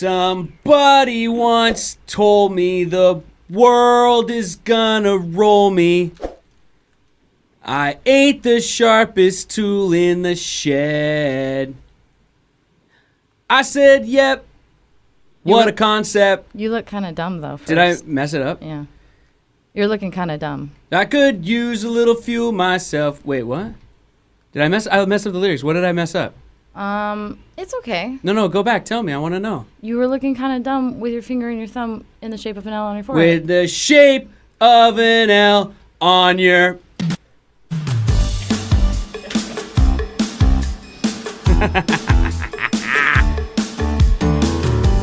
Somebody once told me the world is gonna roll me. I ain't the sharpest tool in the shed. I said, yep. What a concept. You look kind of dumb, though, first. Did I mess it up? Yeah. You're looking kind of dumb. I could use a little fuel myself. Wait, what? I messed up the lyrics. What did I mess up? It's okay. No, go back. Tell me. I want to know. You were looking kind of dumb with your finger and your thumb in the shape of an L on your forehead. With the shape of an L on your...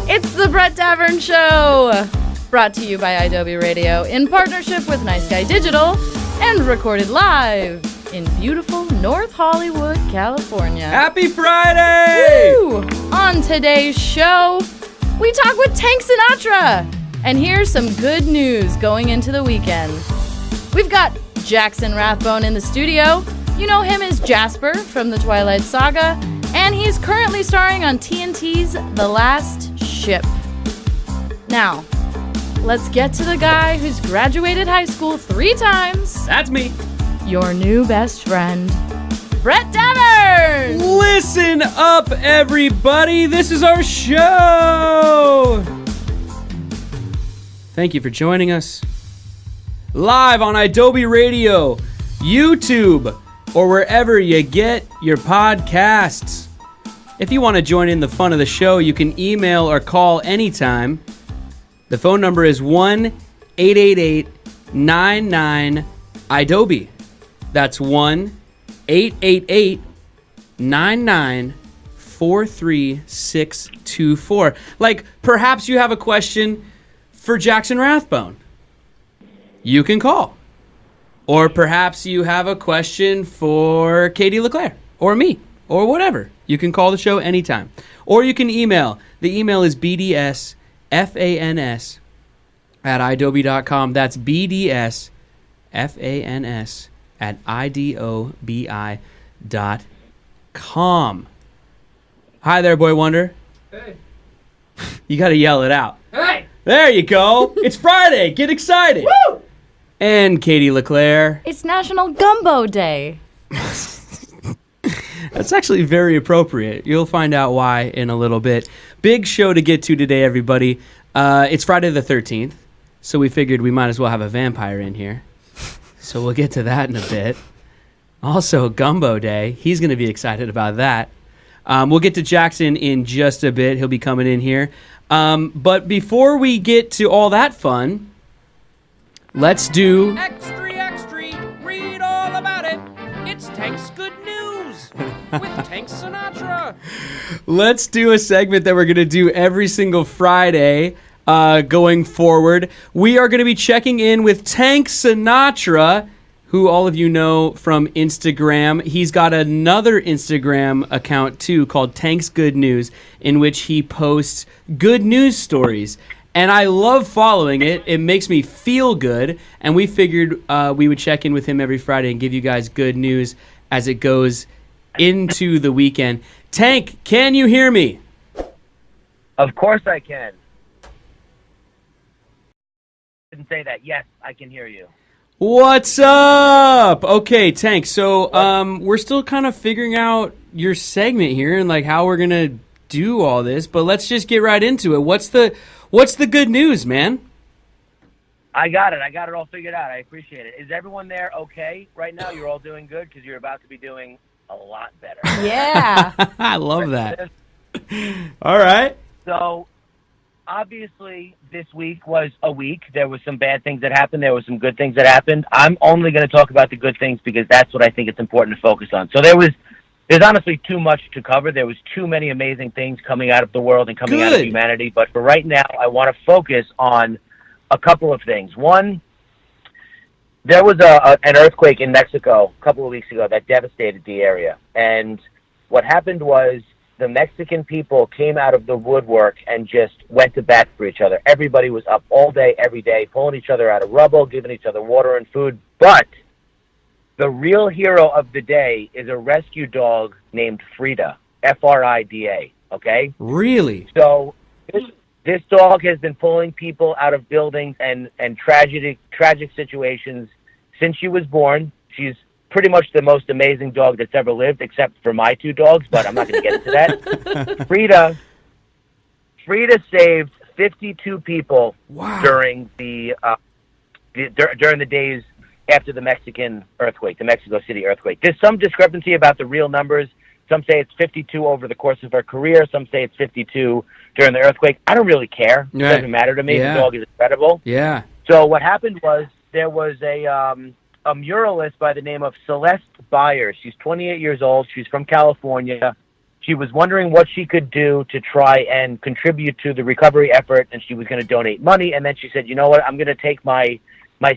It's the Brett Davern Show, brought to you by Adobe Radio in partnership with Nice Guy Digital and recorded live in beautiful North Hollywood, California. Happy Friday! Woo! On today's show, we talk with Tank Sinatra. And here's some good news going into the weekend. We've got Jackson Rathbone in the studio. You know him as Jasper from the Twilight Saga. And he's currently starring on TNT's The Last Ship. Now, let's get to the guy who's graduated high school 3 times. That's me. Your new best friend, Brett Davern! Listen up, everybody. This is our show. Thank you for joining us. Live on Adobe Radio, YouTube, or wherever you get your podcasts. If you want to join in the fun of the show, you can email or call anytime. The phone number is 1-888-99-IDOBE. That's 1-888-99-43624. Like, perhaps you have a question for Jackson Rathbone. You can call. Or perhaps you have a question for Katie LeClaire or me or whatever. You can call the show anytime. Or you can email. The email is bdsfans@idobi.com. That's bdsfans@idobi.com. Hi there, Boy Wonder. Hey. You got to yell it out. Hey. There you go. It's Friday. Get excited. Woo! And Katie LeClaire. It's National Gumbo Day. That's actually very appropriate. You'll find out why in a little bit. Big show to get to today, everybody. It's Friday the 13th, so we figured we might as well have a vampire in here. So we'll get to that in a bit. Also, Gumbo Day. He's going to be excited about that. We'll get to Jackson in just a bit. He'll be coming in here. But before we get to all that fun, let's do... Extra, read all about it. It's Tank's Good News with Tank Sinatra. Let's do a segment that we're going to do every single Friday going forward. We are going to be checking in with Tank Sinatra, who all of you know from Instagram. He's got another Instagram account, too, called Tank's Good News, in which he posts good news stories. And I love following it. It makes me feel good. And we figured we would check in with him every Friday and give you guys good news as it goes into the weekend. Tank, can you hear me? Of course I can. Didn't say that. Yes, I can hear you. What's up? Okay, Tank. So we're still kind of figuring out your segment here and like how we're gonna do all this. But let's just get right into it. What's the good news, man? I got it all figured out. I appreciate it. Is everyone there okay right now? You're all doing good because you're about to be doing a lot better. Yeah. I love that. All right. So, obviously, this week was a week. There was some bad things that happened. There were some good things that happened. I'm only going to talk about the good things because that's what I think it's important to focus on. So there's honestly too much to cover. There was too many amazing things coming out of the world and coming out of humanity. But for right now, I want to focus on a couple of things. One, there was an earthquake in Mexico a couple of weeks ago that devastated the area. And what happened was the Mexican people came out of the woodwork and just went to bat for each other. Everybody was up all day, every day, pulling each other out of rubble, giving each other water and food. But the real hero of the day is a rescue dog named Frida, Frida, okay? Really? So This dog has been pulling people out of buildings and tragic situations since she was born. She's pretty much the most amazing dog that's ever lived, except for my two dogs, but I'm not going to get into that. Frida saved 52 people during the days after the Mexico City earthquake. There's some discrepancy about the real numbers. Some say it's 52 over the course of her career. Some say it's 52 during the earthquake. I don't really care. It doesn't matter to me. Yeah. The dog is incredible. Yeah. So what happened was there was a muralist by the name of Celeste Byers. She's 28 years old. She's from California. She was wondering what she could do to try and contribute to the recovery effort, and she was going to donate money. And then she said, you know what, I'm going to take my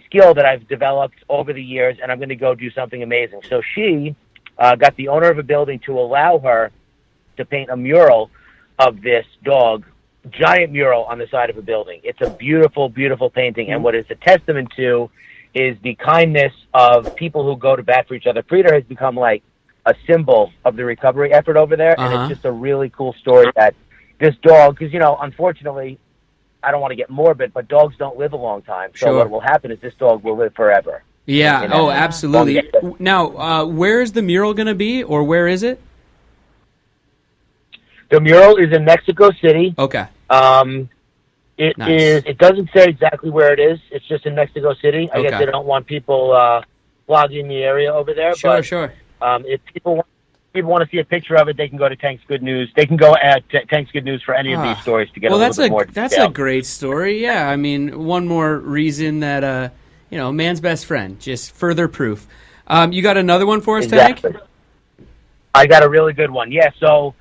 skill that I've developed over the years, and I'm going to go do something amazing. So she got the owner of a building to allow her to paint a mural of this dog, giant mural on the side of a building. It's a beautiful, beautiful painting, and what it's a testament to is the kindness of people who go to bat for each other. Frida has become like a symbol of the recovery effort over there, and it's just a really cool story that this dog, because, unfortunately, I don't want to get morbid, but dogs don't live a long time. So what will happen is this dog will live forever. Yeah. Oh, absolutely. Now, where is the mural going to be, or where is it? The mural is in Mexico City. Okay. It is. It doesn't say exactly where it is. It's just in Mexico City. I guess they don't want people blogging the area over there. Sure. If people want to see a picture of it, they can go to Tank's Good News. They can go at Tank's Good News for any of these stories to get a little bit more detail. That's a great story. Yeah, I mean, one more reason that man's best friend, just further proof. You got another one for us, exactly. Tank? I got a really good one. Yeah, so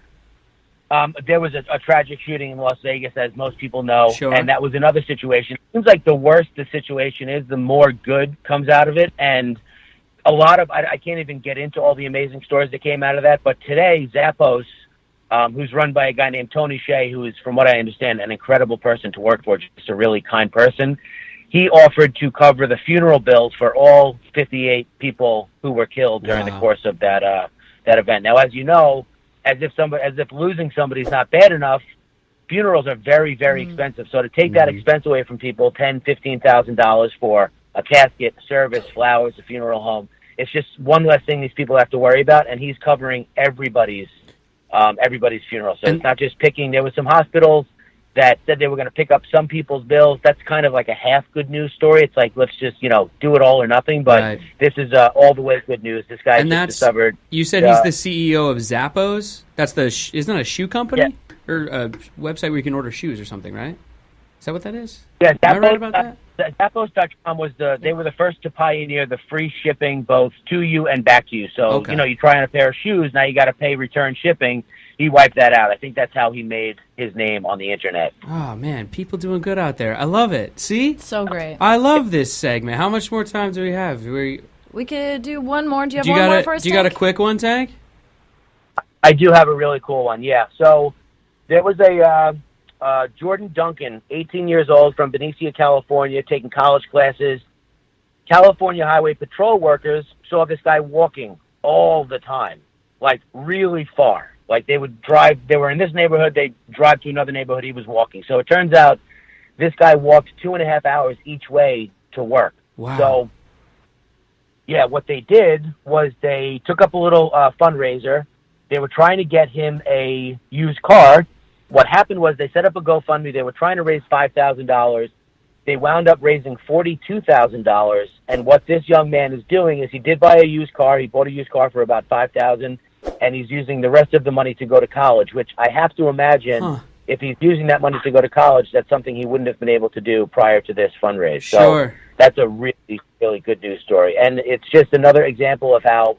there was a tragic shooting in Las Vegas, as most people know, and that was another situation. It seems like the worse the situation is, the more good comes out of it, and a lot of, I can't even get into all the amazing stories that came out of that, but today, Zappos, who's run by a guy named Tony Shea, who is, from what I understand, an incredible person to work for, just a really kind person, he offered to cover the funeral bills for all 58 people who were killed during the course of that event. Now, as you know, as if losing somebody is not bad enough, funerals are very, very expensive. So to take that expense away from people, $10,000-$15,000 for a casket, service, flowers, a funeral home, it's just one less thing these people have to worry about, and he's covering everybody's funeral. So it's not just picking. There were some hospitals that said they were going to pick up some people's bills. That's kind of like a half good news story. It's like, let's just, do it all or nothing. But this is all the way good news. This guy just discovered. You said he's the CEO of Zappos? That's isn't that a shoe company? Yeah. Or a website where you can order shoes or something, right? Is that what that is? Yeah, Am I right about that? Zappos.com they were the first to pioneer the free shipping both to you and back to you. So, you try on a pair of shoes, now you got to pay return shipping. He wiped that out. I think that's how he made his name on the internet. Oh, man, people doing good out there. I love it. See? So great. I love this segment. How much more time do we have? We could do one more. Do you have one more for us, Do you got a quick one, Tank? I do have a really cool one, yeah. So there was a Jordan Duncan, 18 years old, from Benicia, California, taking college classes. California Highway Patrol workers saw this guy walking all the time, like really far. Like they would drive, they were in this neighborhood, they'd drive to another neighborhood, he was walking. So it turns out this guy walked 2.5 hours each way to work. Wow. So, yeah, what they did was they took up a little fundraiser. They were trying to get him a used car. What happened was they set up a GoFundMe. They were trying to raise $5,000. They wound up raising $42,000. And what this young man is doing is he did buy a used car. He bought a used car for about $5,000, and he's using the rest of the money to go to college, which I have to imagine if he's using that money to go to college, that's something he wouldn't have been able to do prior to this fundraise. Sure. So that's a really, really good news story. And it's just another example of how,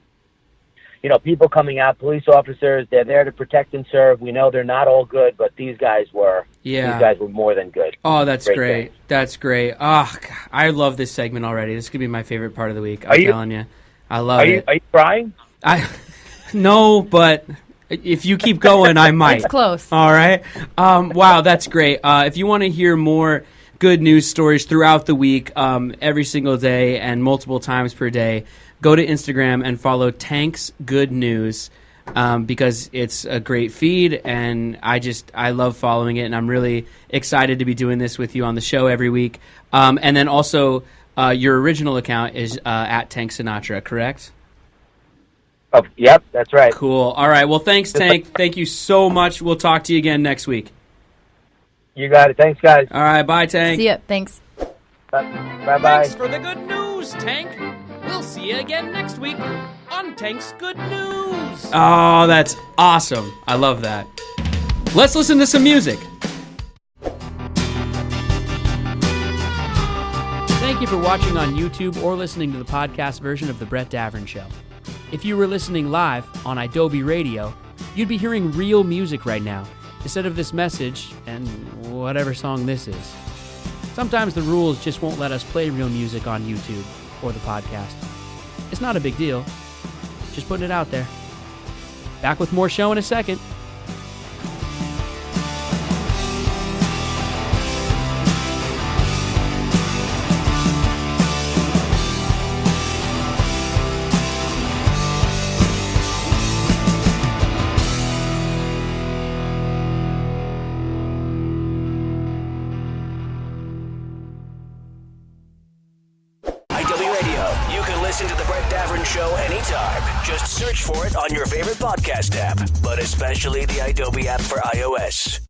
people coming out, police officers, they're there to protect and serve. We know they're not all good, but these guys were more than good. Oh, that's great. That's great. Oh, I love this segment already. This could be my favorite part of the week. I'm telling you. I love it. Are you crying? No, but if you keep going, I might. It's close. All right. Wow, that's great. If you want to hear more good news stories throughout the week, every single day and multiple times per day, go to Instagram and follow Tank's Good News. because it's a great feed, and I love following it, and I'm really excited to be doing this with you on the show every week. And then also, your original account is at Tank Sinatra, correct? Oh, yep, that's right. Cool. All right. Well, thanks, Tank. Thank you so much. We'll talk to you again next week. You got it. Thanks, guys. All right. Bye, Tank. See ya. Thanks. Bye-bye. Thanks for the good news, Tank. We'll see you again next week on Tank's Good News. Oh, that's awesome. I love that. Let's listen to some music. Thank you for watching on YouTube or listening to the podcast version of The Brett Davern Show. If you were listening live on Adobe Radio, you'd be hearing real music right now, instead of this message and whatever song this is. Sometimes the rules just won't let us play real music on YouTube or the podcast. It's not a big deal. Just putting it out there. Back with more show in a second. Listen to The Brett Davern Show anytime. Just search for it on your favorite podcast app, but especially the Adobe app for iOS.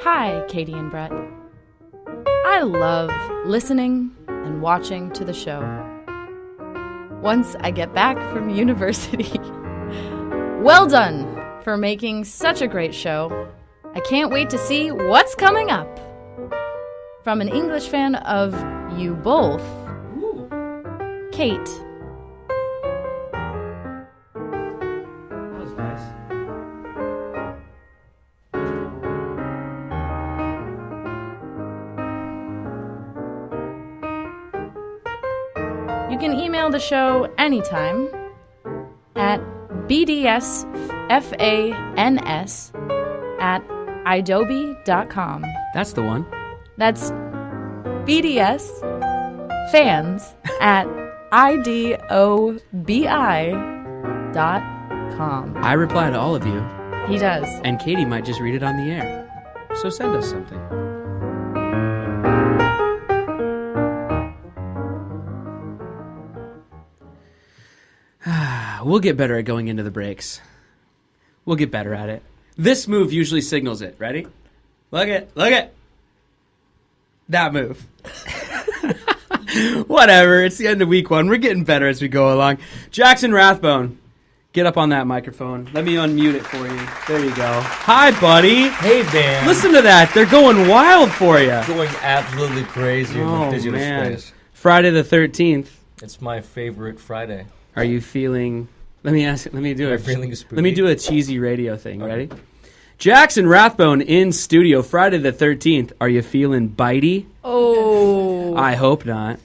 Hi, Katie and Brett. I love listening and watching to the show. Once I get back from university. Well done for making such a great show. I can't wait to see what's coming up. From an English fan of you both, Kate. That was nice. You can email the show anytime at bdsfans@idobi.com. That's the one. That's bdsfans@idobi.com. I reply to all of you, He does. and Katie might just read it on the air. So send us something. We'll get better at going into the breaks. We'll get better at it. This move usually signals it. Ready? Look at that move. Whatever. It's the end of week one. We're getting better as we go along. Jackson Rathbone, get up on that microphone. Let me unmute it for you. There you go. Hi, buddy. Hey, man. Listen to that. They're going wild for you. Going absolutely crazy in the digital man. space. Friday the 13th. It's my favorite Friday. Are you feeling... Let me do Am I feeling spooky? Let me do a cheesy radio thing. Ready? Jackson Rathbone in studio Friday the 13th. Are you feeling bitey? Oh. I hope not.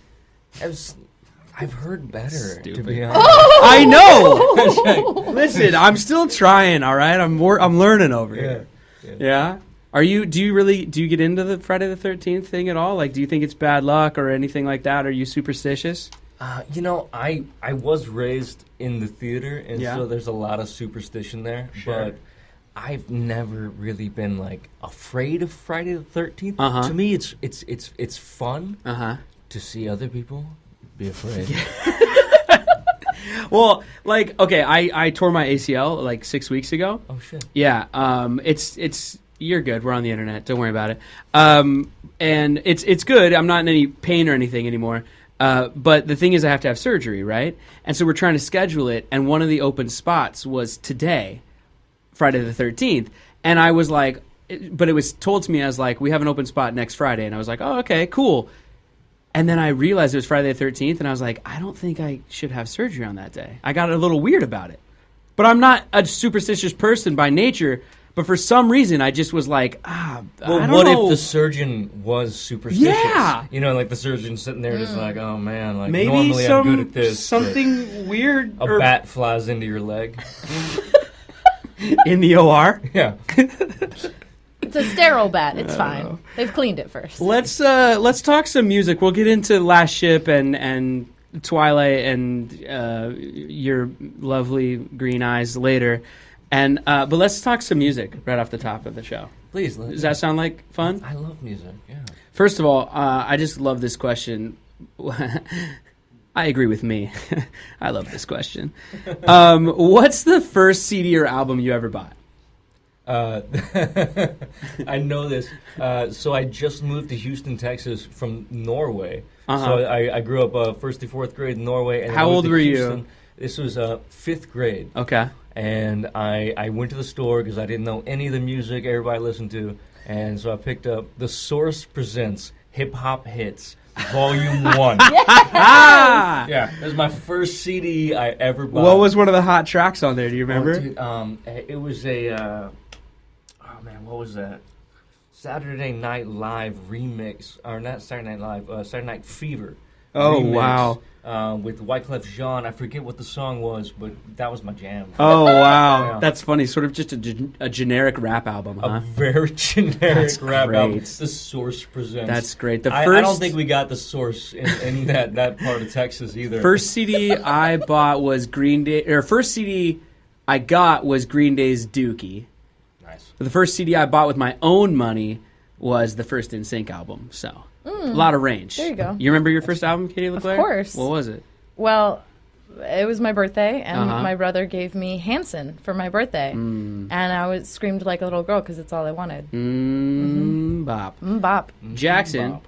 I've heard better, to Stupid. be honest. I know. Listen, I'm still trying. All right, I'm learning over here. Yeah. Do you get into the Friday the 13th thing at all? Like, do you think it's bad luck or anything like that? Are you superstitious? I was raised in the theater, and Yeah. so there's a lot of superstition there. Sure. But I've never really been like afraid of Friday the 13th. Uh-huh. To me, it's fun Uh-huh. to see other people be afraid. Well, like, okay, I tore my ACL like 6 weeks ago. Oh shit. Yeah, it's you're good. We're on the internet. Don't worry about it. And it's good. I'm not in any pain or anything anymore. But the thing is, I have to have surgery, right? And so we're trying to schedule it, and one of the open spots was today, Friday the 13th. And I was like, but it was told to me as like, we have an open spot next Friday. And I was like, oh, okay, cool. And then I realized it was Friday the 13th, and I was like, I don't think I should have surgery on that day. I got a little weird about it. But I'm not a superstitious person by nature. But for some reason, I just was like, Well, I don't what know. if the surgeon was superstitious? Yeah. Like the surgeon's sitting there just like, oh man, like Maybe normally I'm good at this. something weird but a bat flies into your leg. in the OR. Yeah. It's a sterile bat. It's fine. They've cleaned it first. Let's talk some music. We'll get into Last Ship and Twilight and your lovely green eyes later. And but let's talk some music right off the top of the show. Please. Does that sound like fun? I love music. Yeah. First of all, I just love this question. I agree with me. I love this question. What's the first CD or album you ever bought? I know this. So I just moved to Houston, Texas from Norway. Uh-huh. So I grew up first to fourth grade in Norway. And How old were Houston. you? This was fifth grade. Okay. And I went to the store because I didn't know any of the music everybody listened to. And so I picked up The Source Presents Hip Hop Hits, Volume 1. Ah! Yeah, that was my first CD I ever bought. What was one of the hot tracks on there? Do you remember? Oh, dude, it was a... oh, man, what was that? Saturday Night Live remix. Or not Saturday Night Live, Saturday Night Fever. Oh, remix, wow. With Wyclef Jean. I forget what the song was, but that was my jam. Oh, wow. Yeah. That's funny. Sort of just a generic rap album, huh? A very generic That's rap great. album. The Source Presents. That's great. I don't think we got The Source in that part of Texas either. First CD I bought was Green Day, or first CD I got was Green Day's Dookie. Nice. But the first CD I bought with my own money was the first NSYNC album. So a lot of range. There you go. You remember your first album, Katie LeClaire? Of course. What was it? Well, it was my birthday, and Uh-huh. my brother gave me Hanson for my birthday. And I screamed like a little girl because it's all I wanted. Bop. Bop. Jackson, Bop.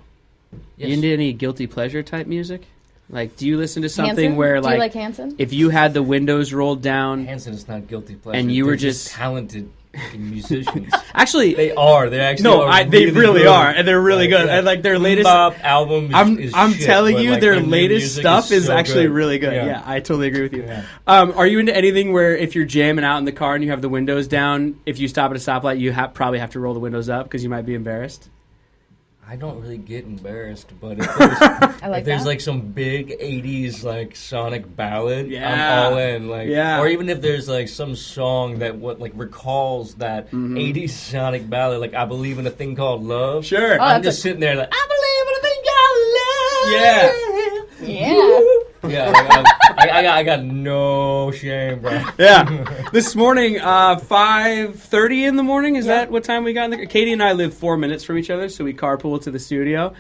you Yes. into any guilty pleasure type music? Like, do you listen to something Hanson? where, Do like, you like Hanson? if you had the windows rolled down, Hanson is not guilty pleasure. And you were They're just- talented musicians. actually, They are. They actually no, are. they really good. are, and they're really good. Yeah. And like their latest, Bop album is I'm shit, telling but, you, like, their new latest music stuff is so actually good. really good. Yeah, I totally agree with you. Yeah. Are you into anything where if you're jamming out in the car and you have the windows down, if you stop at a stoplight, you probably have to roll the windows up because you might be embarrassed? I don't really get embarrassed, but if I like if there's that. like some big '80s like sonic ballad, Yeah. I'm all in. Like, Yeah. or even if there's like some song that recalls that Mm-hmm. '80s sonic ballad, like I Believe in a Thing Called Love. Sure. Oh, I'm that's just sitting there like I believe in a thing called love. Yeah. Yeah. Yeah, I got no shame, bro. Yeah. This morning, 5:30 in the morning. Is that what time we got in the? Katie and I live 4 minutes from each other, so we carpool to the studio.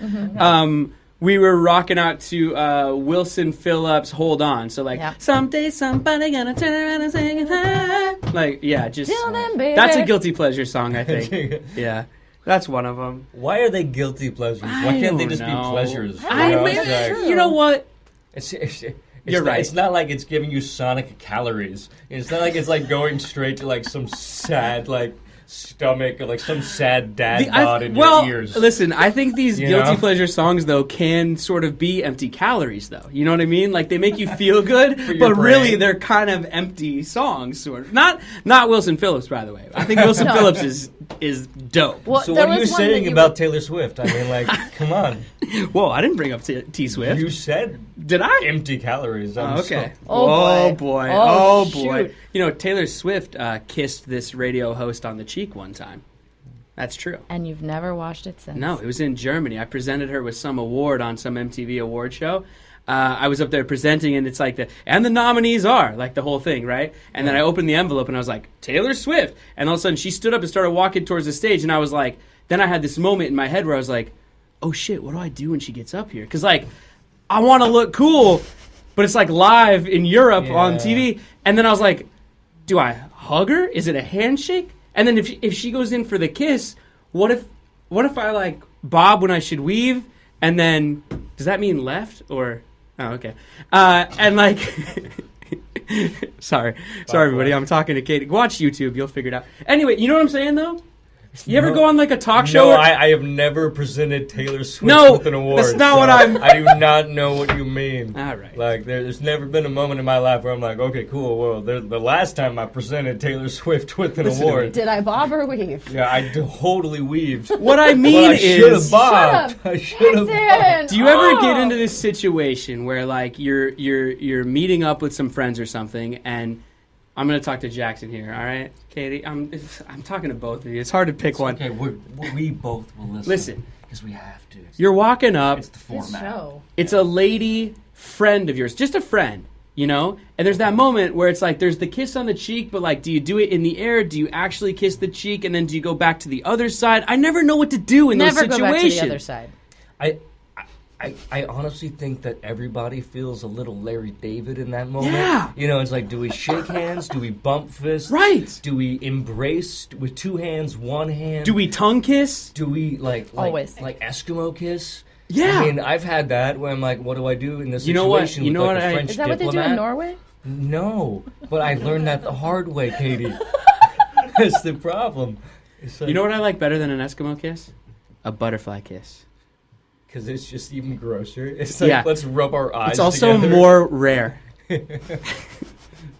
We were rocking out to Wilson Phillips' "Hold On." So like, Yeah. someday somebody gonna turn around and sing it. Like, yeah, just Till then, baby. that's a guilty pleasure song, I think. Yeah, that's one of them. Why are they guilty pleasures? Why can't they don't just know. be pleasures? I know, mean, it's like- you know what? It's You're not, right. It's not like it's giving you sonic calories. It's not like it's like going straight to like some sad like stomach or like some sad dad bod in your ears. Listen, I think these You guilty know? pleasure songs though can sort of be empty calories though. You know what I mean? Like they make you feel good, your but really brain. they're kind of empty songs sort of. Not Wilson Phillips, by the way. I think Wilson No. Phillips is dope. Well, So there what are you was one that saying you about Taylor Swift? I mean, like, come on. Whoa, I didn't bring up T Swift. You said Did I? empty calories. I'm Okay. Oh, boy. boy. Oh, boy. shoot. You know, Taylor Swift kissed this radio host on the cheek one time. That's true. And you've never watched it since. No, it was in Germany. I presented her with some award on some MTV award show. I was up there presenting, and it's like and the nominees are, like the whole thing, right? And then I opened the envelope, and I was like, Taylor Swift. And all of a sudden, she stood up and started walking towards the stage, and I was like, then I had this moment in my head where I was like, oh shit, what do I do when she gets up here? Because, like, I want to look cool, but it's like live in Europe on Yeah. TV. And then I was like, do I hug her? Is it a handshake? And then if she goes in for the kiss, what if I like bob when I should weave? And then does that mean left or oh okay? And like sorry everybody, I'm talking to Katie. Watch YouTube, you'll figure it out. Anyway, you know what I'm saying though? You ever go on like a talk show? No, where- I have never presented Taylor Swift No, with an award. that's not so what I'm- I do not know what you mean. All right. Like, there's never been a moment in my life where I'm like, okay, cool. Well, the last time I presented Taylor Swift with an Listen to award, Did I bob or weave? yeah, I totally weaved. What I mean Well, I should have is, bobbed. Shut up. I should have bobbed. Jackson! do you ever Oh. get into this situation where like you're meeting up with some friends or something, and I'm going to talk to Jackson here, all right? Katie, I'm talking to both of you. It's hard to pick one. Okay, we both will listen. Listen. Because we have to. You're walking up. It's the format. Show. It's a lady friend of yours, just a friend, you know? And there's that moment where it's like there's the kiss on the cheek, but like do you do it in the air? Do you actually kiss the cheek and then do you go back to the other side? I never know what to do in those situations. Never go back to the other side. I honestly think that everybody feels a little Larry David in that moment. Yeah. You know, it's like, do we shake hands? Do we bump fists? Right. Do we embrace with 2 hands, 1 hand? Do we tongue kiss? Do we like Always. like Eskimo kiss? Yeah. I mean, I've had that where I'm like, what do I do in this You know what? situation? You know with, what like, a I- French Is that what they do in diplomat? Norway? No, but I learned that the hard way, Katie. That's the problem. It's like, You know what I like better than an Eskimo kiss? A butterfly kiss. because it's just even grosser. It's like, Yeah. let's rub our eyes It's also together. more rare.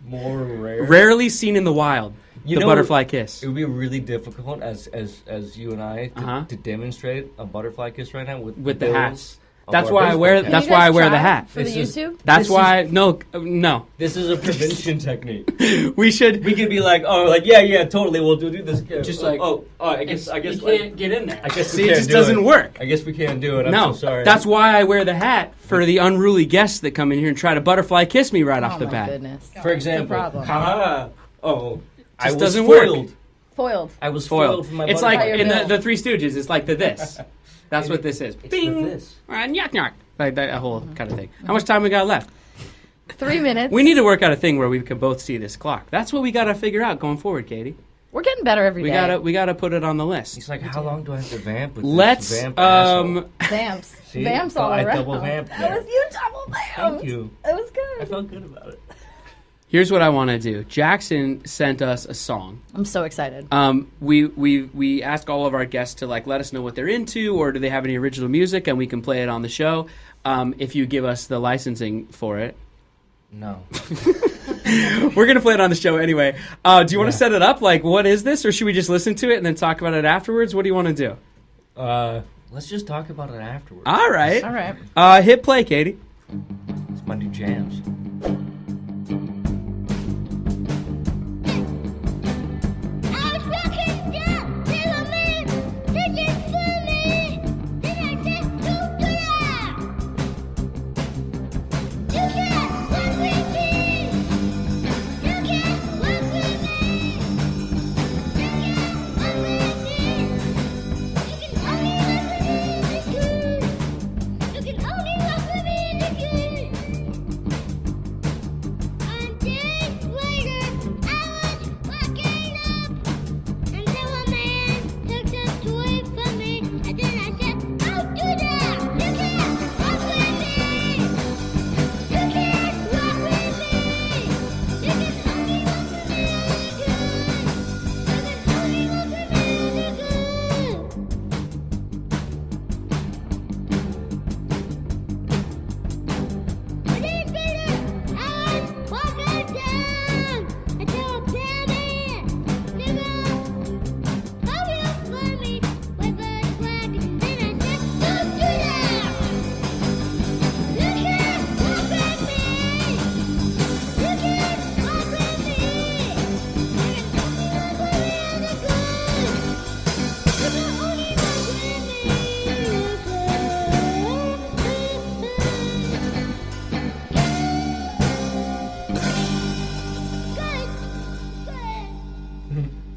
More rare. Rarely seen in the wild. You The know, butterfly kiss. It would be really difficult as you and I Uh-huh. to demonstrate a butterfly kiss right now with With the bills hats. of That's our why I wear. baseball That's caps. why I wear the hat. For the This is- YouTube? That's This why. No. This is a prevention technique. We should. We could be like, oh, like yeah, totally. We'll do this. Just like- I guess you like, can't get in there. I guess See, we it can't just do doesn't it. work. I guess we can't do it. I'm No, so sorry. that's why I wear the hat for the unruly guests that come in here and try to butterfly kiss me right off the Oh, my bat. goodness. For example. problem. I was doesn't foiled. work. Foiled. I was Foiled. foiled for my It's butterfly. like Your in bill. the Three Stooges. It's like the this. That's what this is. It's Bing. the this. Knock knock. Like that whole kind of thing. How much time we got left? 3 minutes. We need to work out a thing where we can both see this clock. That's what we got to figure out going forward, Katie. We're getting better every day. We gotta put it on the list. He's like, how long do I have to vamp with Let's this vamp asshole? Vamps. See? Vamps all I around. double vamped That there. was you double vamped. Thank you. That was I good. felt good about it. Here's what I want to do. Jackson sent us a song. I'm so excited. We ask all of our guests to like let us know what they're into, or do they have any original music, and we can play it on the show. If you give us the licensing for it, No. we're gonna play it on the show anyway. Do you want to set it up? Like, what is this, or should we just listen to it and then talk about it afterwards? What do you want to do? Let's just talk about it afterwards. All right. All right. Hit play, Katie. It's my new jams.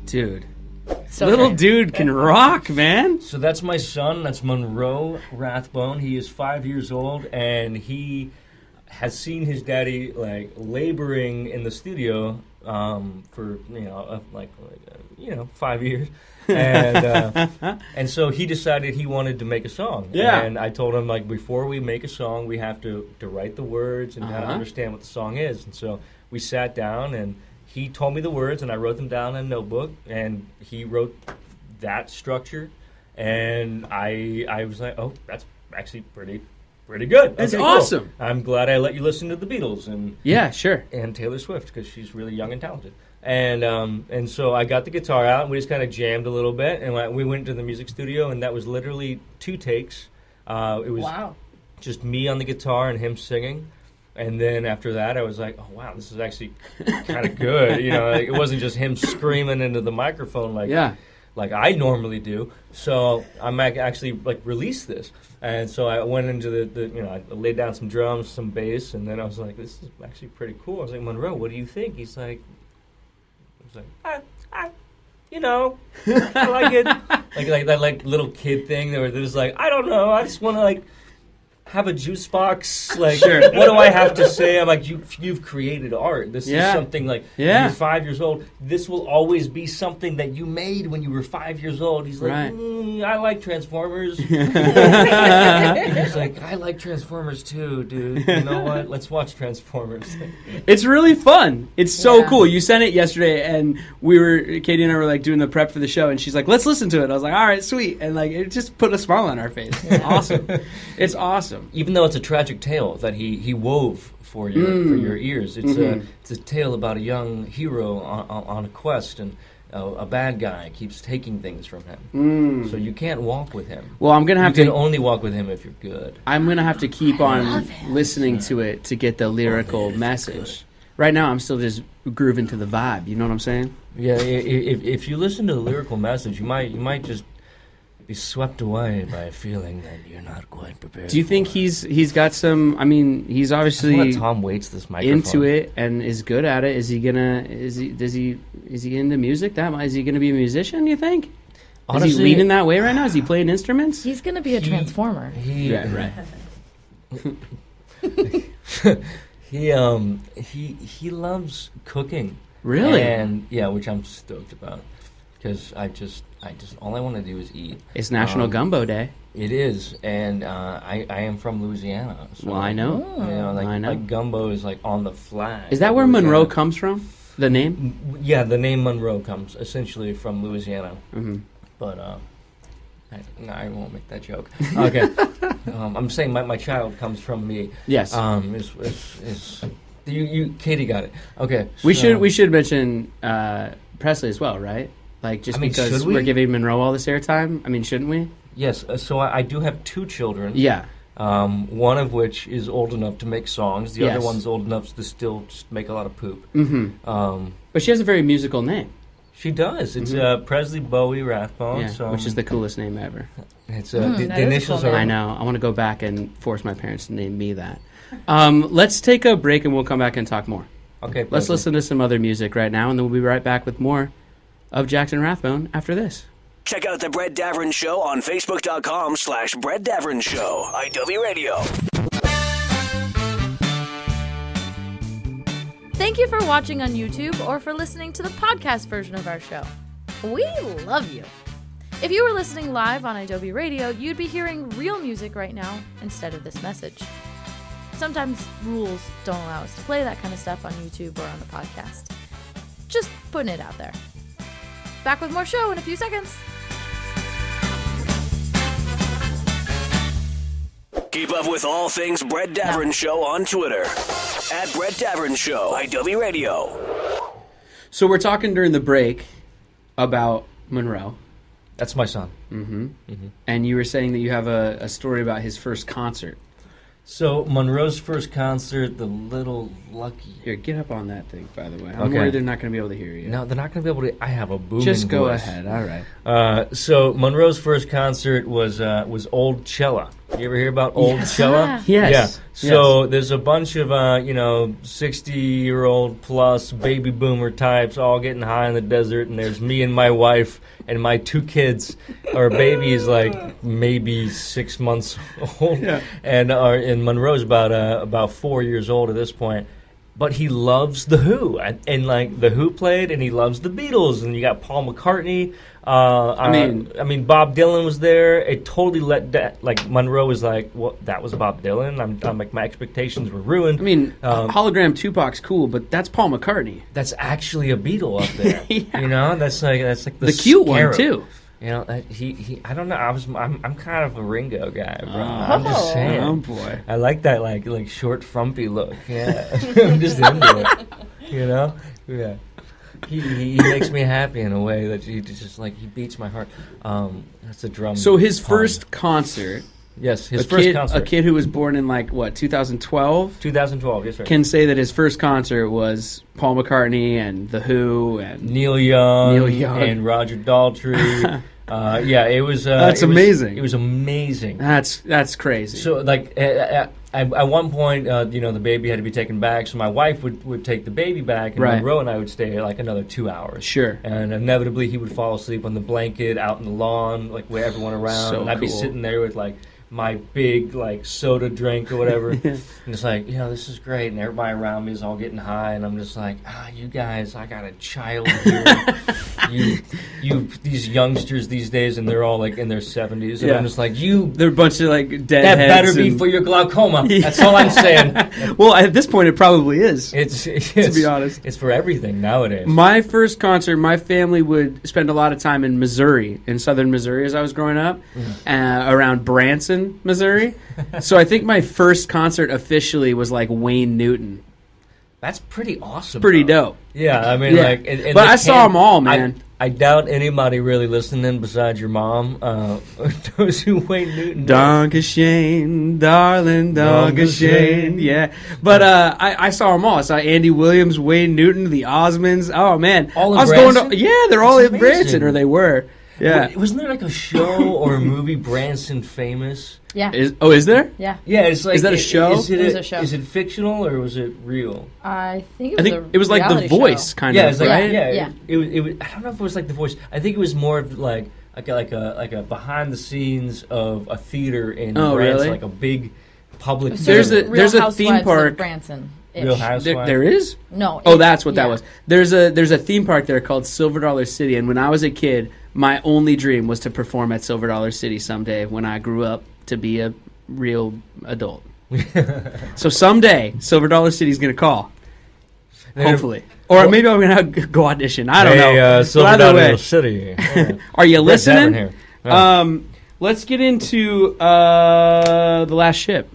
Dude. So Little great. dude can rock, man. So that's my son. That's Monroe Rathbone. He is 5 years old, and he has seen his daddy like laboring in the studio for 5 years, and so he decided he wanted to make a song. Yeah. And I told him like before we make a song, we have to write the words and kind of Uh-huh. understand what the song is. And so we sat down and he told me the words, and I wrote them down in a notebook, and he wrote that structure, and I was like, oh, that's actually pretty good. That's Okay, cool. awesome. I'm glad I let you listen to the Beatles and Yeah, sure. Taylor Swift because she's really young and talented. And so I got the guitar out, and we just kind of jammed a little bit, and we went to the music studio, and that was literally 2 takes. It was Wow. just me on the guitar and him singing. And then after that, I was like, oh, wow, this is actually kind of good. Like, it wasn't just him screaming into the microphone like I normally do. So I might actually release this. And so I went into I laid down some drums, some bass, and then I was like, this is actually pretty cool. I was like, Monroe, what do you think? He's like, I like it. like that little kid thing where there's like, I don't know, I just want to have a juice box. What do I have to say? I'm like, you've created art. This is something when you're 5 years old. This will always be something that you made when you were 5 years old. He's like, I like Transformers. He's like, I like Transformers too, dude. You know what? Let's watch Transformers. It's really fun. It's so cool. You sent it yesterday, and Katie and I were doing the prep for the show, and she's like, let's listen to it. I was like, all right, sweet. And it just put a smile on our face. It's awesome. It's awesome. Even though it's a tragic tale that he wove for your ears, it's a tale about a young hero on a quest, and a bad guy keeps taking things from him. So you can't walk with him. Well, I'm gonna have You can only walk with him if you're good. I'm gonna have to keep on listening to it to get the lyrical message. Right now, I'm still just grooving to the vibe. You know what I'm saying? Yeah. If you listen to the lyrical message, you might just be swept away by a feeling that you're not quite prepared. Do you think he's got some? I mean, he's obviously Tom Waits this microphone into it and is good at it. Is he into music? Is he gonna be a musician? You think? Honestly, is he leaning that way right now? Is he playing instruments? He's gonna be a transformer. Right. He loves cooking. Really? And which I'm stoked about, because I just all I want to do is eat. It's National Gumbo Day. It is, and I am from Louisiana. So, well, I know. I know. Gumbo is on the flag. Is that where Monroe comes from? The name? Yeah, the name Monroe comes essentially from Louisiana. Mm-hmm. But I won't make that joke. Okay. I'm saying my child comes from me. Yes. Katie got it. Okay. We should mention Presley as well, right? Because we're giving Monroe all this airtime. I mean, shouldn't we? Yes. So I do have two children. Yeah. One of which is old enough to make songs. The other one's old enough to still just make a lot of poop. Mm-hmm. But she has a very musical name. She does. It's Presley Bowie Rathbone. Yeah, which is the coolest name ever. It's the initials cool are. I know. I want to go back and force my parents to name me that. Let's take a break and we'll come back and talk more. Okay. Let's listen to some other music right now, and then we'll be right back with more of Jackson Rathbone after this. Check out The Brett Davern Show on Facebook.com/Brett Davern Show. IW Radio. Thank you for watching on YouTube or for listening to the podcast version of our show. We love you. If you were listening live on IW Radio, you'd be hearing real music right now instead of this message. Sometimes rules don't allow us to play that kind of stuff on YouTube or on the podcast. Just putting it out there. Back with more show in a few seconds. Keep up with all things Brett Davern Show on Twitter. At Brett Davern Show, IW Radio. So we're talking during the break about Monroe. That's my son. Mm-hmm. Mm-hmm. And you were saying that you have a story about his first concert. So Monroe's first concert, The Little Lucky. Here, get up on that thing, by the way. I'm worried they're not going to be able to hear you. No, they're not going to be able to. I have a booming Just go voice. ahead. All right. So Monroe's first concert was Old Cella. You ever hear about Old Cella? Yes. Yeah. So there's a bunch of 60-year-old plus baby boomer types all getting high in the desert, and there's me and my wife and my two kids. Our baby is maybe 6 months old, and Monroe's about 4 years old at this point. But he loves The Who, and The Who played, and he loves the Beatles, and you got Paul McCartney. I mean, Bob Dylan was there. It totally Monroe was like, well, that was Bob Dylan. I'm like, my expectations were ruined. I mean, hologram Tupac's cool, but that's Paul McCartney. That's actually a Beatle up there. Yeah. You know, that's like the cute scarab. one too. You know, he I don't know. I'm kind of a Ringo guy, bro. I'm just saying. Oh boy, I like that like short frumpy look. Yeah, I'm just into it. You know, yeah. He makes me happy in a way that he just he beats my heart. That's a drum. So his pun. first concert Yes, his first concert. A kid who was born in 2012? 2012, yes, sir. Can say that his first concert was Paul McCartney and The Who and Neil Young and Roger Daltrey. It was. That's amazing. It was amazing. That's crazy. So, at one point, the baby had to be taken back, so my wife would take the baby back, and Monroe and I would stay another 2 hours. Sure. And inevitably, he would fall asleep on the blanket out in the lawn, with everyone around, So and I'd be sitting there with my big soda drink or whatever, and it's this is great, and everybody around me is all getting high, and I'm just you guys, I got a child here. These youngsters these days, and they're all in their 70s, and I'm just they're a bunch of deadheads. That better be for your glaucoma. That's all I'm saying. Well, at this point, it probably is. It's to be honest, it's for everything nowadays. My first concert, my family would spend a lot of time in Missouri, in southern Missouri, as I was growing up, around Branson, Missouri. So I think my first concert officially was Wayne Newton. That's pretty awesome. Pretty dope. Yeah, I mean, but I saw them all, man. I doubt anybody really listening besides your mom knows who Wayne Newton is. Donkashane, darling, Donkashane. Yeah. But I saw them all. I saw Andy Williams, Wayne Newton, the Osmonds. Oh, man. All in I was Branson? they're all That's in Branson, or they were. Yeah. Wasn't there a show or a movie, Branson Famous? Yeah. Is there? Yeah. Yeah, it's Is that a show? Is it It was a show. Is it fictional or was it real? I think I think it was The reality Voice, show. kind Yeah, of, it's right? Yeah. It was. I don't know if it was The Voice. I think it was more of like a behind the scenes of a theater in Branson, really? like a big public. There's theater. a Real theme Housewives park. of Branson. Real Housewives. There is? No. Oh, that's what that yeah. was. There's a theme park there called Silver Dollar City, and when I was a kid, my only dream was to perform at Silver Dollar City someday when I grew up to be a real adult. So someday, Silver Dollar City's going to call. Hopefully. Or maybe I'm going to go audition. I don't know. Silver But either Dollar way, City. Yeah. are you Davern listening? here. Yeah. Let's get into The Last Ship.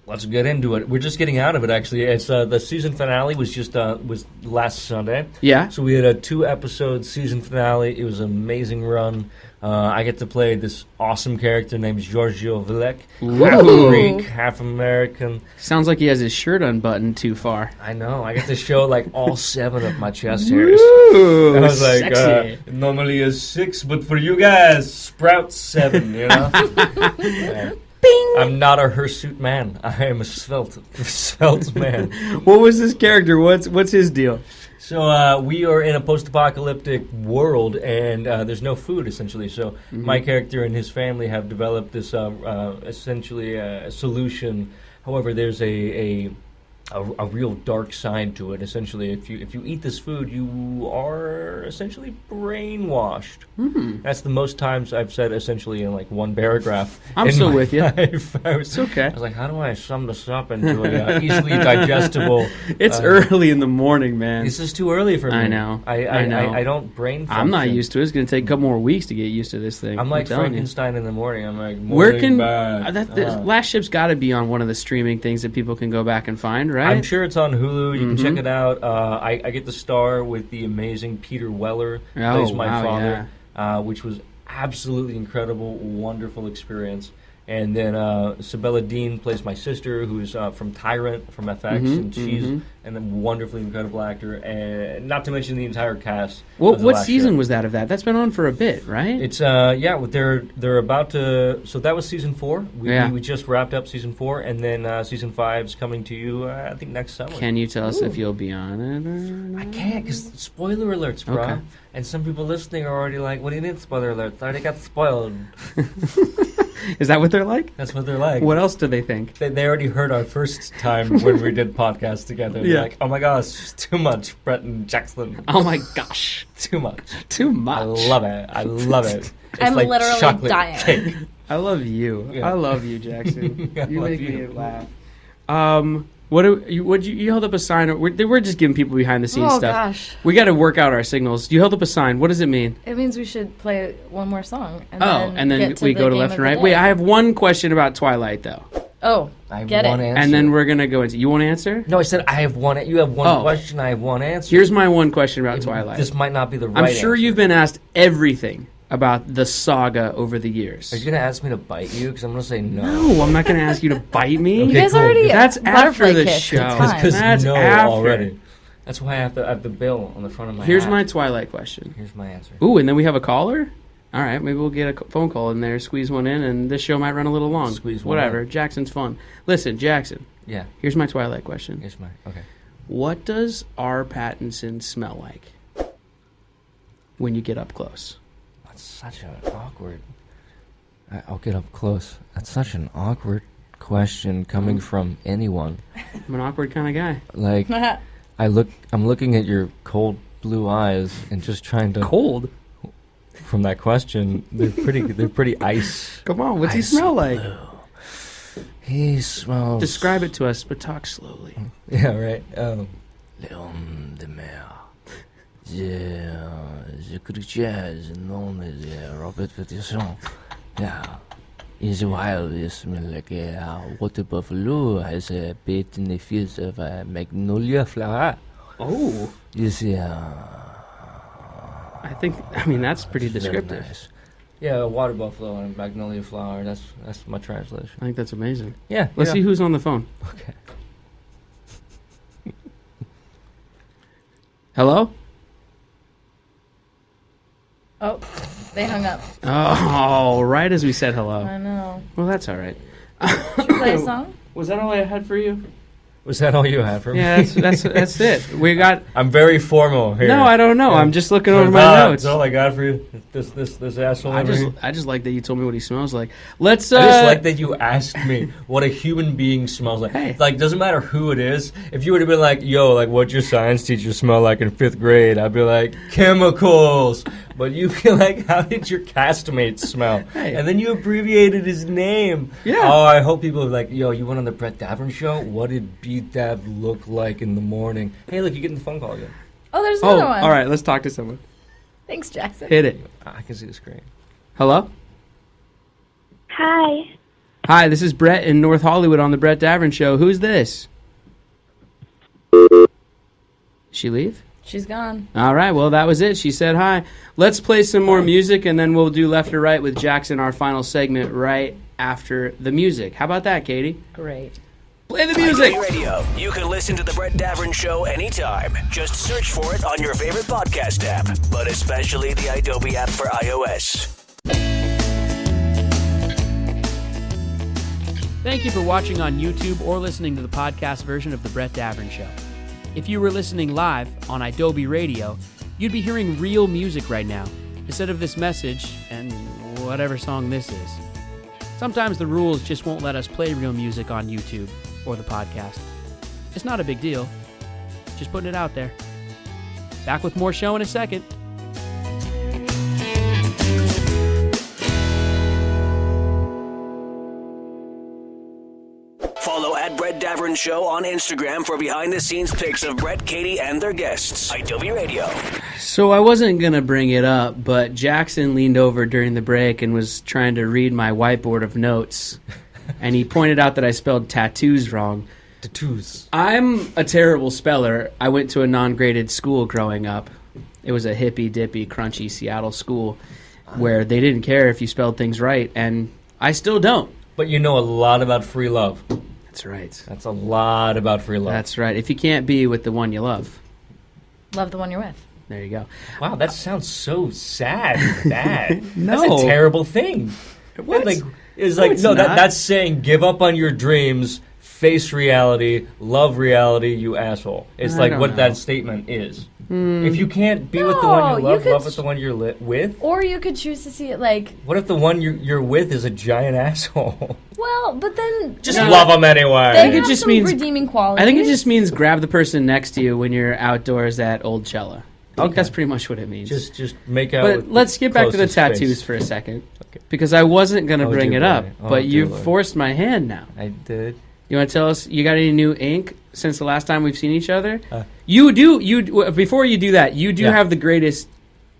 Let's get into it. We're just getting out of it, actually. It's the season finale was just was last Sunday. Yeah. So we had a 2-episode season finale. It was an amazing run. I get to play this awesome character named Giorgio Vilek, half Greek, half American. Sounds like he has his shirt unbuttoned too far. I know. I get to show all 7 of my chest hairs. Ooh, I was sexy. normally a 6, but for you guys, sprout 7. Yeah. Bing. I'm not a hirsute man. I am a svelte man. What was this character? What's his deal? So we are in a post-apocalyptic world, and there's no food, essentially. So my character and his family have developed this essentially a solution. However, there's a real dark side to it. Essentially, if you eat this food, you are essentially brainwashed. That's the most times I've said essentially in one paragraph. I'm still with you. It's okay. I was like, how do I sum this up into a easily digestible? It's early in the morning, man. This is too early for me. I know. I know. I don't brain function. I'm not used to it. It's going to take a couple more weeks to get used to this thing. I'm like telling you. Frankenstein in the morning. I'm like, Where can bad. Last Ship's got to be on one of the streaming things that people can go back and find, right? I'm sure it's on Hulu. You can check it out. I get the star with the amazing Peter Weller, plays my father, which was absolutely incredible, wonderful experience. And then Sabella Dean plays my sister, who's from Tyrant from FX, and she's a wonderfully incredible actor. And not to mention the entire cast. What season was that of that? That's been on for a bit, right? It's they're about to. So that was season 4. We just wrapped up season 4, and then season 5 is coming to you. I think next summer. Can you tell us if you'll be on it or not? I can't, because spoiler alerts, bro. Okay. And some people listening are already like, "What do you mean spoiler alerts? I already got spoiled." Is that what they're like? That's what they're like. What else do they think? They already heard our first time when we did podcasts together. They're like, "Oh my gosh, too much, Brett and Jackson." Oh my gosh, too much. Too much. I love it. I love it. It's I'm like literally chocolate dying. cake. I love you. Yeah. I love you, Jackson. I You love make you. me laugh. You held up a sign? We're just giving people behind the scenes Oh, stuff. gosh. We got to work out our signals. You held up a sign. What does it mean? It means we should play one more song. And And then get to we the go to game left of and the right. day. Wait, I have one question about Twilight, though. Oh, I have get one it. answer. And then we're going to go into... You want to answer? No, I said I have one. You have one Oh. question. I have one answer. Here's my one question about Twilight. This might not be the right I'm sure answer. you've been asked everything about the saga over the years. Are you gonna ask me to bite you? Because I'm gonna say no. No, I'm not going to ask you to bite me. You guys cool. already That's after butterfly the kissed. show. It's fine. Because That's no after. already. That's why I have the bill on the front of my Here's hat. my Twilight question. Here's my answer. Ooh, and then we have a caller? All right, maybe we'll get a phone call in there, squeeze one in, and this show might run a little long. Squeeze one Whatever. in. Jackson's fun. Listen, Jackson, Yeah. here's my Twilight question. Here's my okay. What does R. Pattinson smell like when you get up close? That's such an awkward. I'll get up close. That's such an awkward question coming from anyone. I'm an awkward kind of guy. Like, I'm looking at your cold blue eyes and just trying to. Cold? From that question, they're pretty ice. Come on, what's he Ice smell like? blue. He smells. Describe it to us, but talk slowly. Yeah, right. L'homme de mer. Je curator, known as Robert Pattinson. Yeah. His wild smell like a water buffalo has a bit in the fields of a magnolia flower. Oh. You see, I mean, that's pretty descriptive. nice. Yeah, a water buffalo and a magnolia flower. That's my translation. I think that's amazing. Yeah. Let's see who's on the phone. Okay. Hello? Oh, they hung up. Oh, right as we said hello. I know. Well, that's all right. Should we play a song? Was that all I had for you? Was that all you had for me? Yeah, that's it. We got. I'm very formal here. No, I don't know. I'm just looking over my notes. That's all I got for you. This asshole. I over here. just like that you told me what he smells like. Let's. I just like that you asked me what a human being smells like. Hey. Like, doesn't matter who it is. If you would have been like, yo, like, what'd your science teacher smell like in 5th grade? I'd be like, chemicals. But you feel like, how did your castmate smell? Hey. And then you abbreviated his name. Yeah. Oh, I hope people are like, yo, you went on the Brett Davern show? What did Beat Dav look like in the morning? Hey, look, you're getting the phone call again. Oh, there's another one. All right. Let's talk to someone. Thanks, Jackson. Hit it. I can see the screen. Hello. Hi. Hi, this is Brett in North Hollywood on the Brett Davern Show. Who's this? She leave? She's gone. All right, well, that was it. She said hi. Let's play some more music, and then we'll do Left or Right with Jackson, our final segment, right after the music. How about that, Katie? Great. Play the music! IW Radio. You can listen to The Brett Davern Show anytime. Just search for it on your favorite podcast app, but especially the Adobe app for iOS. Thank you for watching on YouTube or listening to the podcast version of The Brett Davern Show. If you were listening live on Adobe Radio, you'd be hearing real music right now, instead of this message and whatever song this is. Sometimes the rules just won't let us play real music on YouTube or the podcast. It's not a big deal. Just putting it out there. Back with more show in a second. Follow at Brett Davern Show on Instagram for behind-the-scenes pics of Brett, Katie, and their guests. Adobe Radio. So I wasn't going to bring it up, but Jackson leaned over during the break and was trying to read my whiteboard of notes, and he pointed out that I spelled tattoos wrong. Tattoos. I'm a terrible speller. I went to a non-graded school growing up. It was a hippy-dippy, crunchy Seattle school where they didn't care if you spelled things right, and I still don't. But you know a lot about free love. That's right. That's a lot about free love. That's right. If you can't be with the one you love, Love the one you're with. there you go. Wow, that sounds so sad and bad. No. That's a terrible thing. What? Like, it's No, like it's no, not. that's saying give up on your dreams, face reality, love reality, you asshole. It's I like don't what know. that statement is. If you can't be with the one you No, you love, could love with the one you're with. Or you could choose to see it like, What if the one you're with is a giant asshole? well, but then Just they- love them anyway. They think it have just some means- redeeming qualities. I think it just means grab the person next to you when you're outdoors at Old Cella. I think Okay. that's pretty much what it means. Just make out. But with let's get back to the closest tattoos face. for a second. Okay. Because I wasn't going to Oh, bring dear it up, boy. Oh, but dear you've Lord. forced my hand now. I did. You want to tell us, you got any new ink since the last time we've seen each other? Uh. Before you do that, you do Yeah. have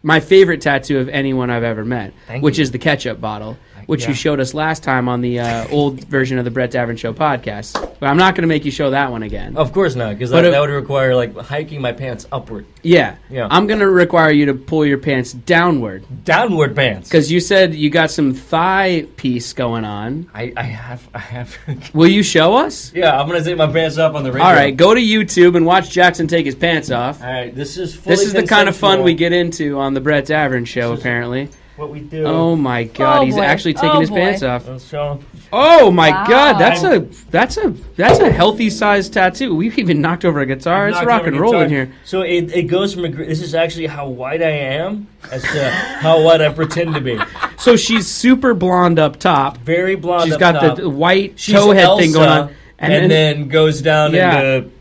my favorite tattoo of anyone I've ever met, Thank which you. is the ketchup bottle. which you showed us last time on the old version of the Brett Davern Show podcast. But I'm not going to make you show that one again. Of course not, because that would require like hiking my pants upward. Yeah. I'm going to require you to pull your pants downward. Downward pants. Because you said you got some thigh piece going on. I have. Will you show us? Yeah, I'm going to take my pants off on the radio. All right, go to YouTube and watch Jackson take his pants off. All right, this is the kind of fun we get into on the Brett Davern Show, apparently. What we do. Oh my God, he's actually taking his pants off. Let's show him. Oh my God, that's a healthy sized tattoo. We've even knocked over a guitar. It's rock and roll in here. So it goes from this is actually how white I am as to how white I pretend to be. So she's super blonde up top. Very blonde. She's up got top. the white She's toe head Elsa, thing going on, and then goes down into.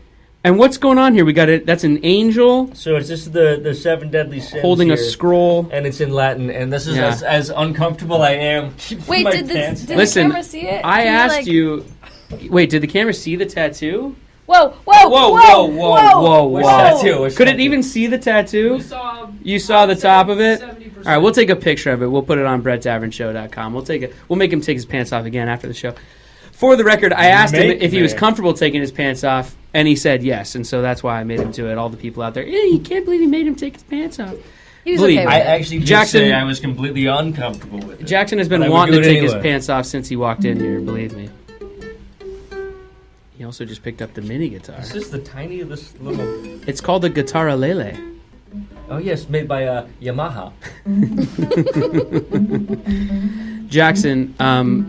And what's going on here? We got it. That's an angel. So it's just the 7 deadly sins holding here, a scroll, and it's in Latin. And this is as uncomfortable I am. Wait, did the camera see it? I asked you. Wait, did the camera see the tattoo? Whoa! Which tattoo? Could it even see the tattoo? You saw the top of it. 70%. All right, we'll take a picture of it. We'll put it on BrettDavernShow.com. We'll make him take his pants off again after the show. For the record, I asked him if he was comfortable taking his pants off, and he said yes, and so that's why I made him do it. All the people out there, you can't believe he made him take his pants off. He was okay with I actually did say I was completely uncomfortable with it. Jackson has been wanting to take his pants off since he walked in here, believe me. He also just picked up the mini guitar. Is this the tiniest little... It's called the Guitarra Lele. Oh, yes, made by Yamaha. Jackson,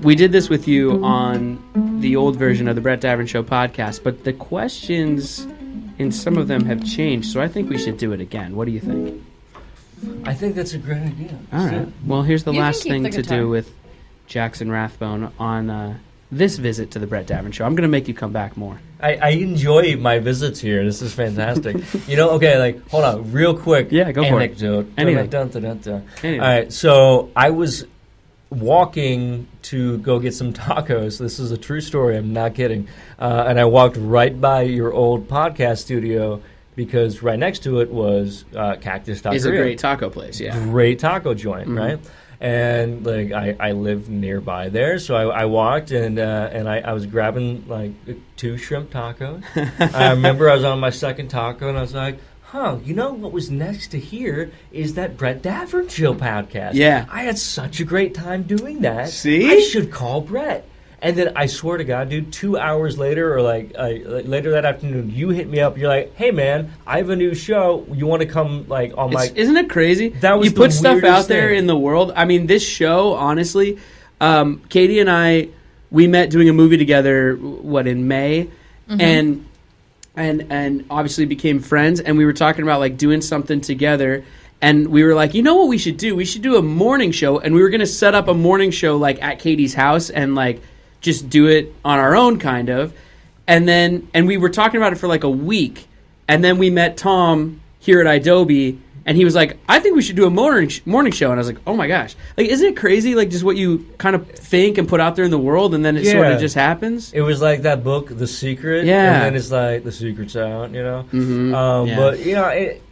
we did this with you on the old version of the Brett Davern Show podcast, but the questions in some of them have changed, so I think we should do it again. What do you think? I think that's a great idea. All right. Well, here's the last thing to do with Jackson Rathbone on this visit to the Brett Davern Show. I'm going to make you come back more. I enjoy my visits here. This is fantastic. Hold on, real quick. Yeah, go for it. Anything. All right, so I was walking to go get some tacos. This is a true story. I'm not kidding. And I walked right by your old podcast studio because right next to it was Cactus Taqueria. It's a great taco place, yeah. Great taco joint, right? And I live nearby there, so I walked and I was grabbing 2 shrimp tacos. I remember I was on my second taco and I was like, what was next to here is that Brett Davern Show podcast. Yeah. I had such a great time doing that. See? I should call Brett. And then I swear to God, dude, 2 hours later or later that afternoon, you hit me up. You're like, hey, man, I have a new show. You want to come on my... Isn't it crazy? That was you put stuff out there in the world. I mean, this show, honestly, Katie and I, we met doing a movie together, in May? Mm-hmm. And obviously became friends. And we were talking about, doing something together. And we were like, you know what we should do? We should do a morning show. And we were going to set up a morning show, at Katie's house and, just do it on our own kind of. And we were talking about it for a week. And then we met Tom here at Adobe and he was like, I think we should do a morning show. And I was like, oh my gosh. Isn't it crazy? Just what you kind of think and put out there in the world and then it sort of just happens. It was like that book, The Secret. Yeah. And then it's like, the secret's out, Mm-hmm. But,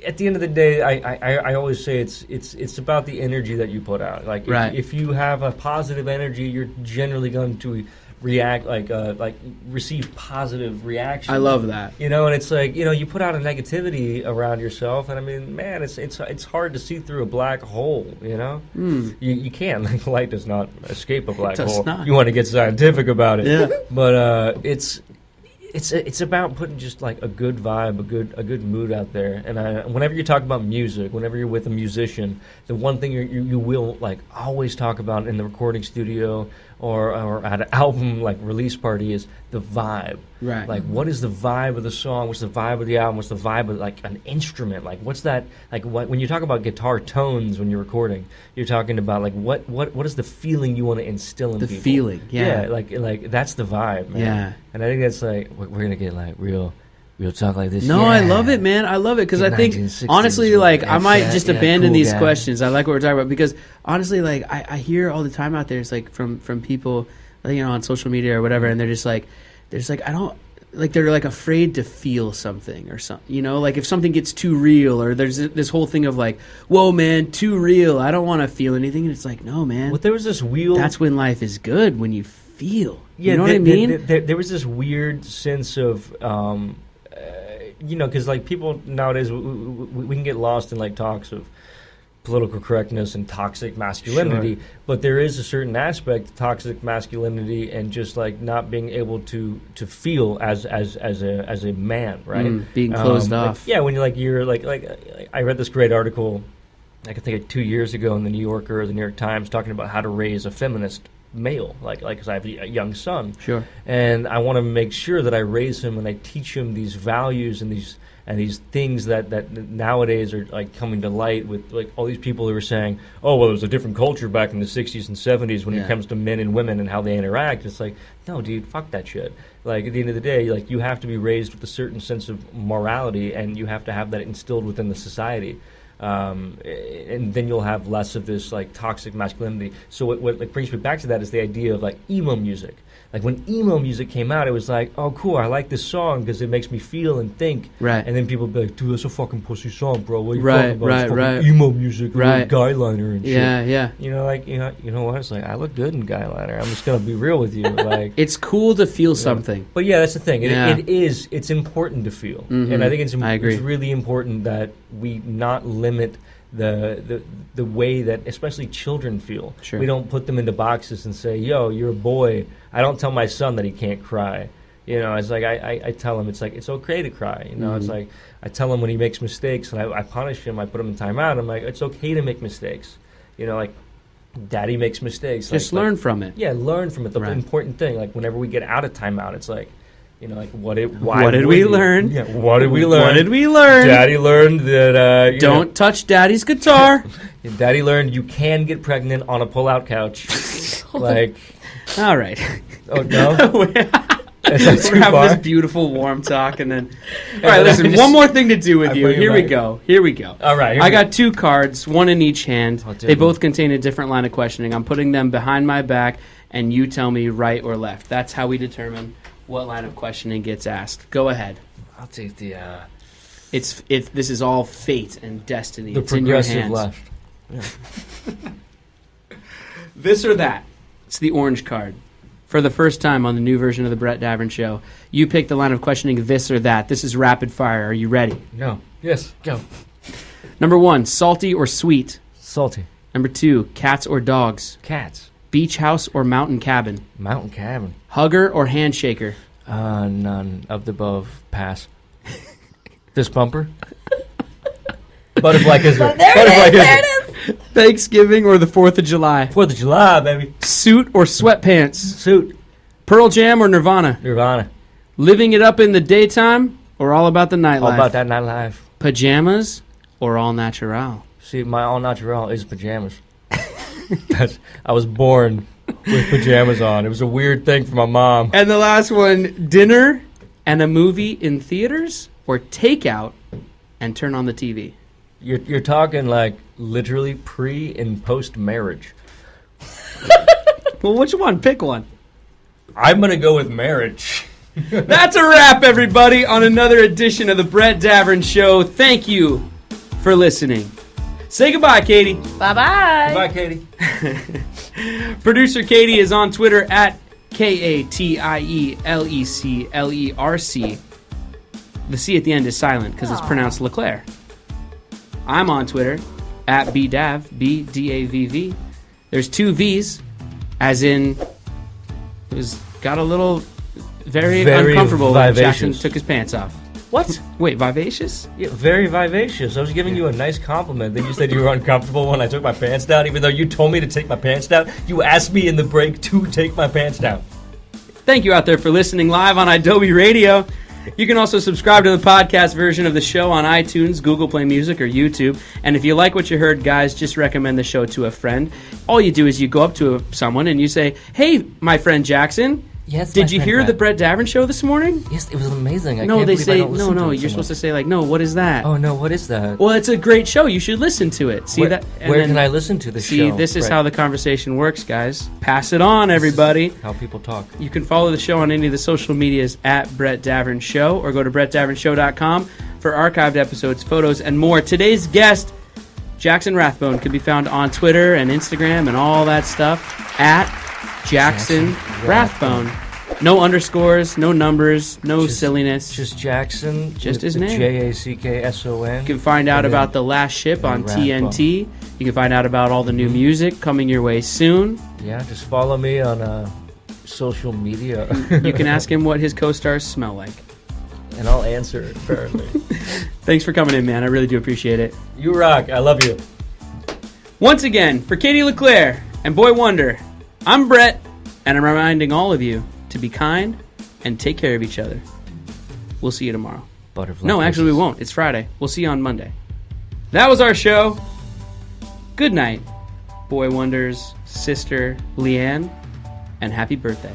at the end of the day, I always say it's about the energy that you put out. If you have a positive energy, you're generally going to react receive positive reaction. I love that. And it's you put out a negativity around yourself, and I mean, man, it's hard to see through a black hole. You can't. Light does not escape a black hole. Not. You want to get scientific about it. Yeah. But it's about putting just a good vibe, a good mood out there. And whenever you talk about music, whenever you're with a musician, the one thing you will always talk about in the recording studio or at an album release party is the vibe. Right. What is the vibe of the song? What's the vibe of the album? What's the vibe of an instrument? What's that? When you talk about guitar tones when you're recording, you're talking about what is the feeling you want to instill in people? The feeling, yeah. That's the vibe, man. Yeah. And I think that's we're gonna get real talk like this. No, yeah. I love it, man. I love it because I think honestly, I might just abandon these questions. I like what we're talking about because honestly, I hear all the time out there. It's from people, on social media or whatever, and they're just like, I don't. like they're like afraid to feel something or something, you know, like if something gets too real, or there's this whole thing of like, whoa man, too real, I don't want to feel anything. And it's like, no man, Well, there was this weird. that's when life is good, when you feel. Yeah, you know what I mean? There was this weird sense of, you know, because like people nowadays, we can get lost in like talks of political correctness and toxic masculinity, but there is a certain aspect of toxic masculinity and just like not being able to feel as a man, right? Being closed off. Like, yeah, when you're like I read this great article, I think 2 years ago in the New Yorker or the New York Times, talking about how to raise a feminist male, like because I have a young son, Sure. and I want to make sure that I raise him and I teach him these values and these things that nowadays are like coming to light with like all these people who are saying, oh well, it was a different culture back in the 60s and 70s when it comes to men and women and how they interact. It's like, no dude, fuck that shit. Like at the end of the day, like you have to be raised with a certain sense of morality, and you have to have that instilled within the society. And then you'll have less of this like toxic masculinity. So what like brings me back to that is the idea of like emo music. Like when emo music came out, it was like, oh cool, I like this song because it makes me feel and think. Right. And then people be like, dude, that's a fucking pussy song, bro. What are you Right, talking about? right, It's fucking right. emo music, Right. guy liner and shit. Yeah. You know, like you know what? It's like I look good in guy liner. I'm just gonna be real with you, like. It's cool to feel something. But yeah, that's the thing. Yeah. It's important to feel, and I think it's I agree. it's really important that we not limit the way that especially children feel. Sure. We don't put them into boxes and say, yo, you're a boy. I don't tell my son that he can't cry. You know, it's like I tell him it's like it's okay to cry. You know, it's like I tell him when he makes mistakes and I punish him, I put him in timeout. I'm like, it's okay to make mistakes. You know, like daddy makes mistakes. Just learn from it. Yeah, learn from it. The Right. important thing, like whenever we get out of timeout, it's like, you know, like What did we learn? Yeah, what did we learn? What did we learn? Daddy learned that. You Don't touch daddy's guitar. know, Daddy learned you can get pregnant on a pull-out couch. Like, All right. oh no, We're That's too having far. this beautiful warm talk, and then all right. Listen, just- one more thing to do with I you. bring it Here we back. go. Here we go. All right, here I we got two cards, one in each hand. Oh, dude. They both contain a different line of questioning. I'm putting them behind my back, and you tell me right or left. That's how we determine what line of questioning gets asked. Go ahead. I'll take the This is all fate and destiny. It's in your progressive hands. left. This or that. It's the orange card. For the first time on the new version of the Brett Davern Show, you pick the line of questioning, this or that. This is rapid fire. Are you ready? No. Yes. Go. Number 1, salty or sweet. Salty. Number 2, cats or dogs. Cats. Beach house or mountain cabin. Mountain cabin. Hugger or handshaker. None of the above. Pass. Fist bumper. Butterfly kisser. Butterfly kisser. Thanksgiving or the 4th of July. 4th of July, baby. Suit or sweatpants. Suit. Pearl Jam or Nirvana. Nirvana. Living it up in the daytime or all about the nightlife. All about that nightlife. Pajamas or all natural. See, my all natural is pajamas. I was born with pajamas on. It was a weird thing for my mom. And the last one, dinner and a movie in theaters or takeout and turn on the TV. You're talking like literally pre and post marriage. Well, which one? Pick one. I'm gonna go with marriage. That's a wrap, everybody, on another edition of the Brett Davern Show. Thank you for listening. Say goodbye, Katie. Bye-bye. Bye, Katie. Producer Katie is on Twitter at KATIELECLERC. The C at the end is silent because it's pronounced Leclerc. I'm on Twitter at BDAV, BDAVV. There's 2 V's, as in it was got a little very uncomfortable when Jackson vivacious. took his pants off. What? Wait, vivacious? Yeah, very vivacious. I was giving you a nice compliment. Then you said you were uncomfortable when I took my pants down, even though you told me to take my pants down. You asked me in the break to take my pants down. Thank you out there for listening live on Adobe Radio. You can also subscribe to the podcast version of the show on iTunes, Google Play Music, or YouTube. And if you like what you heard, guys, just recommend the show to a friend. All you do is you go up to someone and you say, hey, my friend Jackson, Yes. Did you hear the Brett Davern show this morning? Yes, it was amazing. I No, can't they believe I say don't listen to no. it You're so supposed to much. say like, no. What is that? Oh no, what is that? Well, it's a great show. You should listen to it. See that? And Where then- can I listen to this See, show? this is Brett? how the conversation works, guys. Pass it on, everybody. How people talk. You can follow the show on any of the social medias at Brett Davern Show, or go to brettdavernshow.com for archived episodes, photos, and more. Today's guest, Jackson Rathbone, can be found on Twitter and Instagram and all that stuff at Jackson Rathbone. No underscores, no numbers, no silliness. Just Jackson. Just with his the name. Jackson. You can find out And about then- The Last Ship on and Rathbone. TNT. You can find out about all the new music coming your way soon. Yeah, just follow me on social media. You can ask him what his co-stars smell like. and I'll answer it, apparently. Thanks for coming in, man. I really do appreciate it. You rock. I love you. Once again, for Katie LeClaire and Boy Wonder, I'm Brett, and I'm reminding all of you to be kind and take care of each other. We'll see you tomorrow. Butterfly No, actually we kisses. won't. It's Friday. We'll see you on Monday. That was our show. Good night, Boy Wonder's sister, Leanne, and happy birthday.